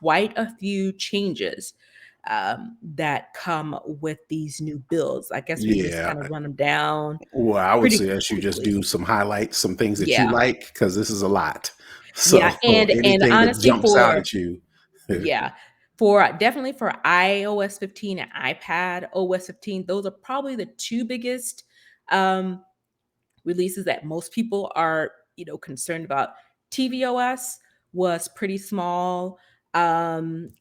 quite a few changes that come with these new builds. I guess we can just Yeah. kind of run them down Well, I would pretty suggest you just quickly. do some highlights, some things that you Yeah. like, because this is a lot. Yeah. So And anything that honestly, jumps out for at you. yeah, for definitely for iOS 15 and iPad OS 15, those are probably the two biggest um, releases that most people are, concerned about. tvOS was pretty small, and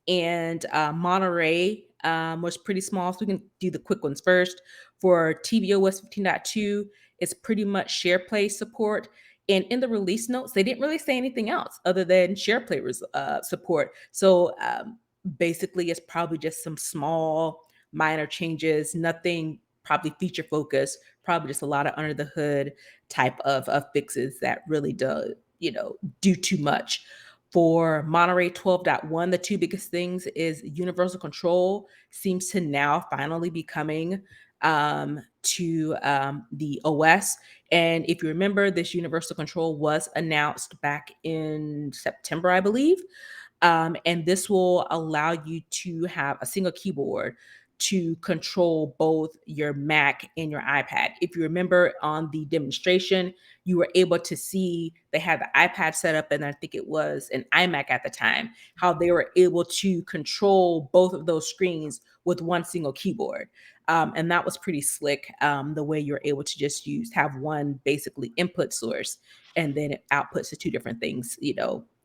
Monterey was pretty small. So we can do the quick ones first. For tvOS 15.2, it's pretty much SharePlay support. And in the release notes, they didn't really say anything else other than SharePlay support. So basically, it's probably just some small, minor changes, nothing probably feature focused, probably just a lot of under the hood type of fixes that really do too much. For Monterey 12.1, the two biggest things is universal control seems to now finally be coming to the OS. And if you remember, this universal control was announced back in September, I believe. And this will allow you to have a single keyboard to control both your Mac and your iPad. If you remember on the demonstration, you were able to see they had the iPad set up, and I think it was an iMac at the time, how they were able to control both of those screens with one single keyboard. And that was pretty slick, the way you're able to just have one basically input source, and then it outputs to two different things,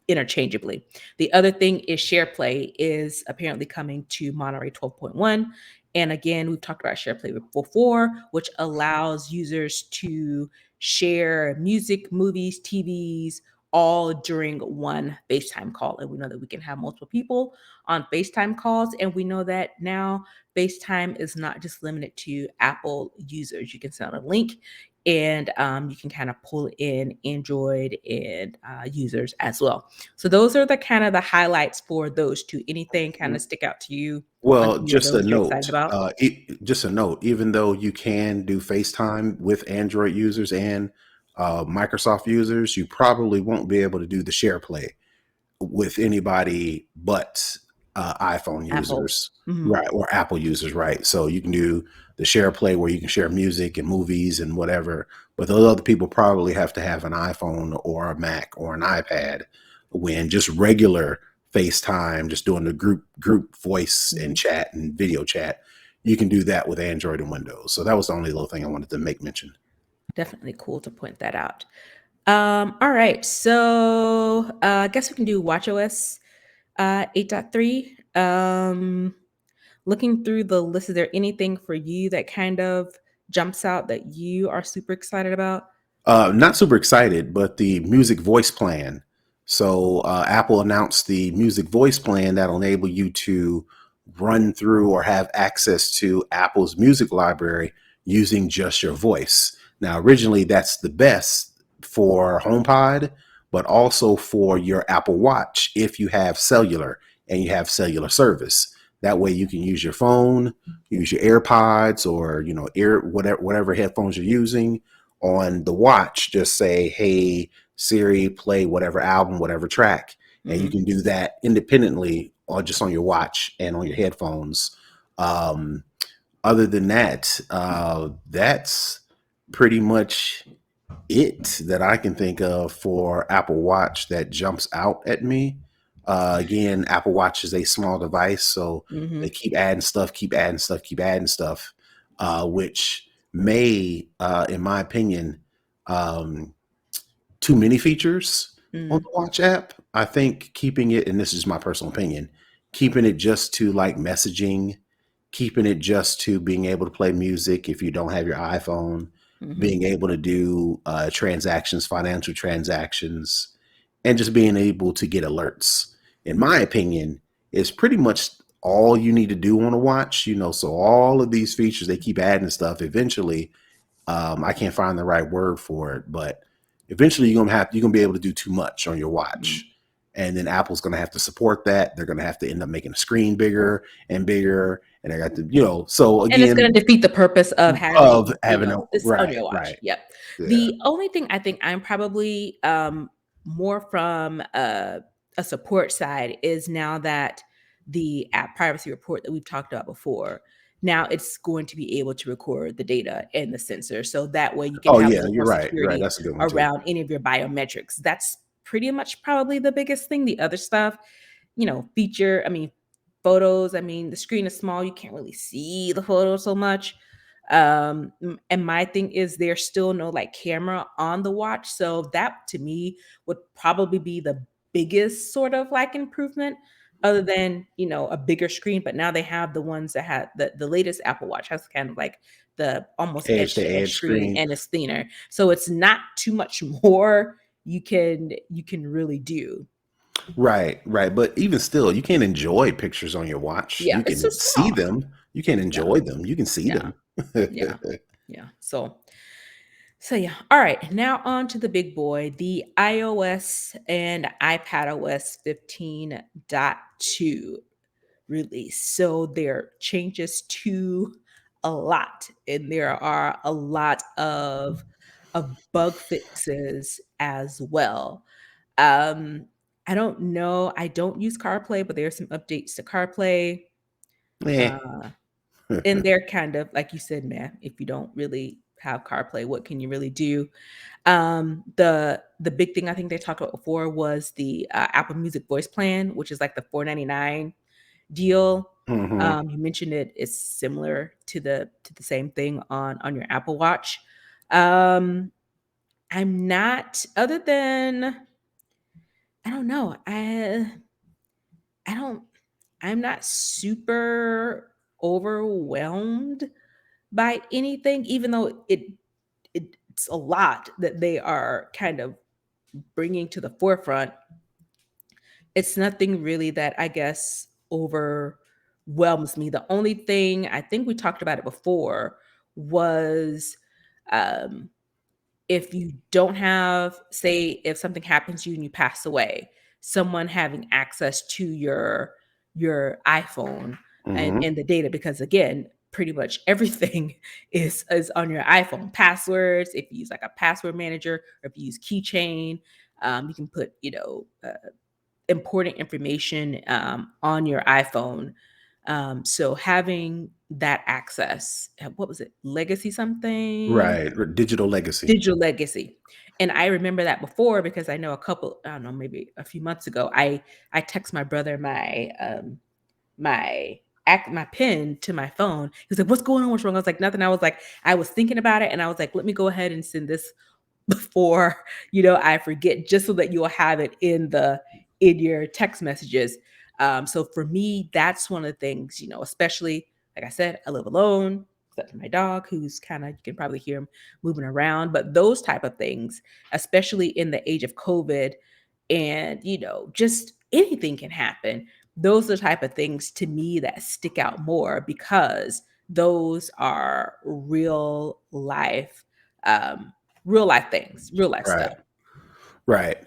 interchangeably. The other thing is SharePlay is apparently coming to Monterey 12.1. And again, we've talked about SharePlay before, which allows users to share music, movies, TVs, all during one FaceTime call. And we know that we can have multiple people on FaceTime calls. And we know that now FaceTime is not just limited to Apple users. You can send a link, and you can kind of pull in Android and users as well. So those are the kind of the highlights for those two. Anything kind of stick out to you on Well, any of just a those you're excited note, about? just a note, even though you can do FaceTime with Android users and Microsoft users, you probably won't be able to do the share play with anybody but iPhone Apple. users, Mhm. right? Or Apple users, right? So you can do the share play where you can share music and movies and whatever, but those other people probably have to have an iPhone or a Mac or an iPad. When just regular FaceTime, just doing the group voice and Mhm. chat and video chat, you can do that with Android and Windows. So that was the only little thing I wanted to make mention. Definitely cool to point that out. All right, so I guess we can do WatchOS 8.3. Looking through the list, is there anything for you that kind of jumps out that you are super excited about? Not super excited, but the music voice plan. So Apple announced the music voice plan that'll enable you to run through or have access to Apple's music library using just your voice. Now, originally, that's the best for HomePod, but also for your Apple Watch if you have cellular and you have cellular service. That way, you can use your phone, use your AirPods, or ear whatever headphones you're using on the watch. Just say, hey Siri, play whatever album, whatever track, and you Mhm. can do that independently or just on your watch and on your headphones. um, Other than that, that's pretty much it that I can think of for Apple Watch that jumps out at me. Again, Apple Watch is a small device, so they Mhm. keep adding stuff, keep adding stuff, keep adding stuff, which may, in my opinion, um, too many features on Mhm. the Watch app. I think keeping it, and this is my personal opinion, keeping it just to like messaging, keeping it just to being able to play music if you don't have your iPhone, Mhm. being able to do transactions, financial transactions, and just being able to get alerts. In my opinion, is pretty much all you need to do on a watch. So all of these features, they keep adding stuff. Eventually, I can't find the right word for it, but eventually you're gonna be able to do too much on your Mhm. watch, and then Apple's gonna have to support that. They're gonna have to end up making the screen bigger and bigger, and they got to, So And it's again, gonna defeat the purpose of of having, having a this on right, your watch. right, Yep. yeah. The only thing I think I'm probably more from a support side is now that the app privacy report that we've talked about before, now it's going to be able to record the data and the sensor. So that way you can Oh have a yeah, little you're more right. You're right. security That's a good one too. around any of your biometrics. That's pretty much probably the biggest thing. The other stuff, feature, I mean, photos, I mean, the screen is small, you can't really see the photo so much. And my thing is there's still no like camera on the watch. So that to me would probably be the biggest sort of like improvement other than, a bigger screen. But now they have the ones that have the latest Apple Watch has kind of like the almost Edge edge to to edge edge screen screen. and it's thinner. So it's not too much more you can really do. Right, right. But even still, you can't enjoy pictures on your watch. Yeah, You it's so can see small. them. You can't Yeah, enjoy them. You can see yeah, them. yeah, yeah. So yeah. All right. Now on to the big boy, the iOS and iPadOS 15.2 release. So there changes to a lot, and there are a lot of bug fixes as well. Um, I don't know. I don't use CarPlay, but there are some updates to CarPlay. Eh. Uh, and they're kind of like you said, man. If you don't really have CarPlay, what can you really do? The big thing I think they talked about before was the Apple Music Voice Plan, which is like the 4.99 deal. Hmm. You mentioned it is similar to the same thing on your Apple Watch. Um, I'm not other than I don't know. I don't I'm not super overwhelmed by anything, even though it's a lot that they are kind of bringing to the forefront. It's nothing really that I guess overwhelms me. The only thing I think we talked about it before was um, if you don't have, say, if something happens to you and you pass away, someone having access to your iPhone Hmm. and the data, because again, pretty much everything is on your iPhone. Passwords, if you use like a password manager, or if you use Keychain, you can put important information on your iPhone. So having that access, what was it, legacy something? Right. Digital legacy. Digital legacy. And I remember that before because I know I don't know, maybe a few months ago, I text my brother my pin to my phone. He was like, "What's going on? What's wrong?" I was like, "Nothing." I was thinking about it and I was like, "Let me go ahead and send this before, I forget, just so that you'll have it in your text messages." So for me, that's one of the things, especially like I said, I live alone, except for my dog, who's kind of you can probably hear him moving around. But those type of things, especially in the age of COVID, and just anything can happen. Those are the type of things to me that stick out more because those are um, real life things, real life Right. stuff. Right.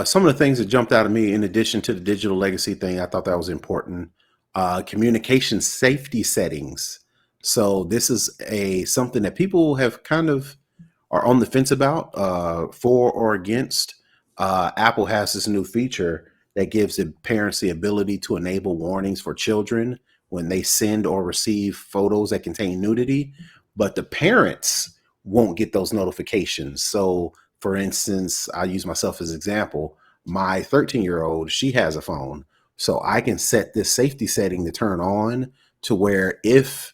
Some of the things that jumped out at me, in addition to the digital legacy thing, I thought that was important. Communication safety settings. So this is a something that people have kind of are on the fence about, for or against. Apple has this new feature that gives the parents the ability to enable warnings for children when they send or receive photos that contain nudity, but the parents won't get those notifications. So, for instance, I use myself as an example. My 13-year-old, she has a phone, so I can set this safety setting to turn on to where if,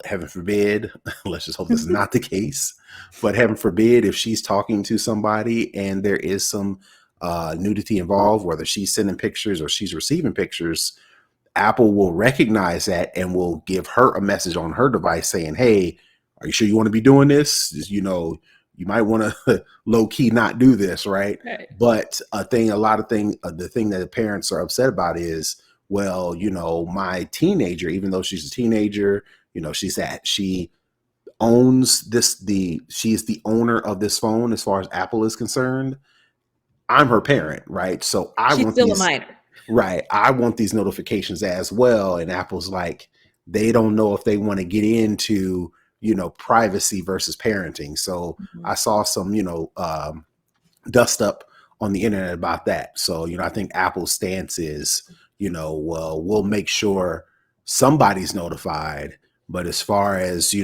heaven forbid, let's just hope this is not the case, but heaven forbid, if she's talking to somebody and there is some nudity involved, whether she's sending pictures or she's receiving pictures, Apple will recognize that and will give her a message on her device saying, "Hey, are you sure you want to be doing this? You might want to low key not do this, right?" Right. But the thing that the parents are upset about is, well, my teenager, even though she's a teenager, she owns she's the owner of this phone as far as Apple is concerned. I'm her parent, right? So I She's want still a these minor. Right. I want these notifications as well. And Apple's like, they don't know if they want to get into, privacy versus parenting. So Mhm. I saw some, dust up on the internet about that. So, I think Apple's stance is, well, we'll make sure somebody's notified. But as far as,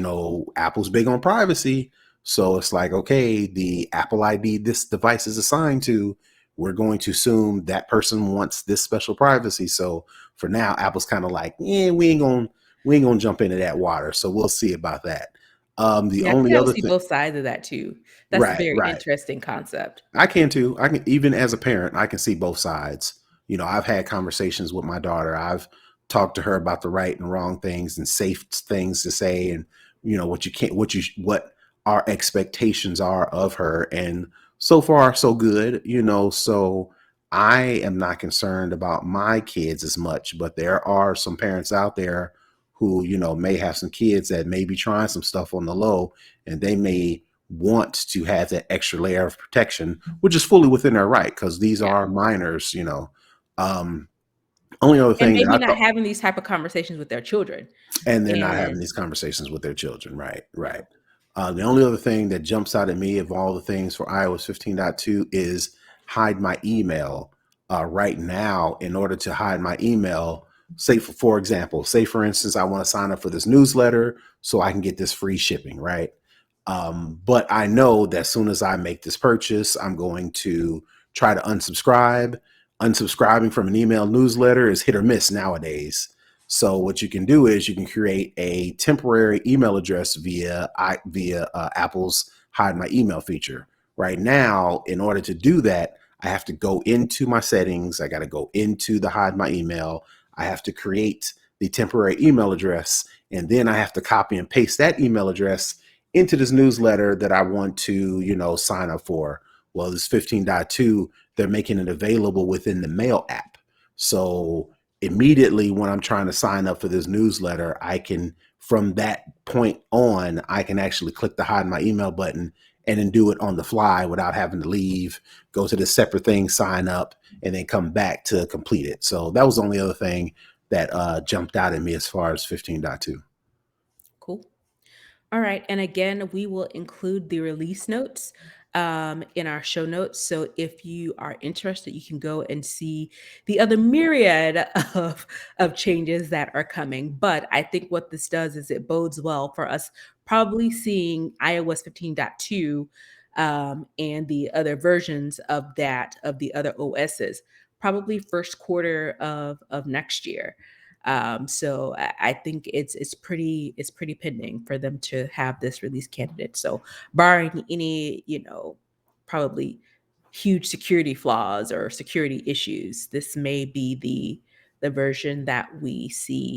Apple's big on privacy. So it's like, okay, the Apple ID this device is assigned to, we're going to assume that person wants this special privacy. So for now, Apple's kind of like, yeah, we ain't gonna jump into that water. So we'll see about that. The Yeah, I can only kinda other see thing, both sides of that too. That's a right, very right. interesting concept. I can too. I can, even as a parent, I can see both sides. I've had conversations with my daughter. I've talked to her about the right and wrong things and safe things to say, and what you can't, what our expectations are of her. And so far, so good. So I am not concerned about my kids as much, but there are some parents out there who may have some kids that may be trying some stuff on the low, and they may want to have that extra layer of protection, which is fully within their right because these Yeah. are minors. Um, Only other And thing that maybe I not thought, having these type of conversations with their children. and they're not having And these conversations with their children, right? Right. no. The only other thing that jumps out at me of all the things for iOS 15.2 is hide my email. Right now, in order to hide my email, say for example, say for instance, I want to sign up for this newsletter so I can get this free shipping, right? But I know that as soon as I make this purchase, I'm going to try to unsubscribe. Unsubscribing from an email newsletter is hit or miss nowadays. So what you can do is you can create a temporary email address via Apple's Hide My Email feature. Right now, in order to do that, I have to go into my settings. I got to go into the Hide My Email. I have to create the temporary email address, and then I have to copy and paste that email address into this newsletter that I want to, sign up for. Well, this 15.2, they're making it available within the mail app. So immediately when I'm trying to sign up for this newsletter, I can, from that point on, I can actually click the hide my email button and then do it on the fly without having to leave, go to the separate thing, sign up, and then come back to complete it. So that was the only other thing that jumped out at me as far as 15.2. Cool. All right. And again, we will include the release notes in our show notes. So if you are interested, you can go and see the other myriad of changes that are coming. But I think what this does is it bodes well for us probably seeing iOS 15.2 and the other versions of that, of the other OSs, probably first quarter of next year. So I think it's pretty pending for them to have this release candidate. So barring any, probably huge security flaws or security issues, this may be the version that we see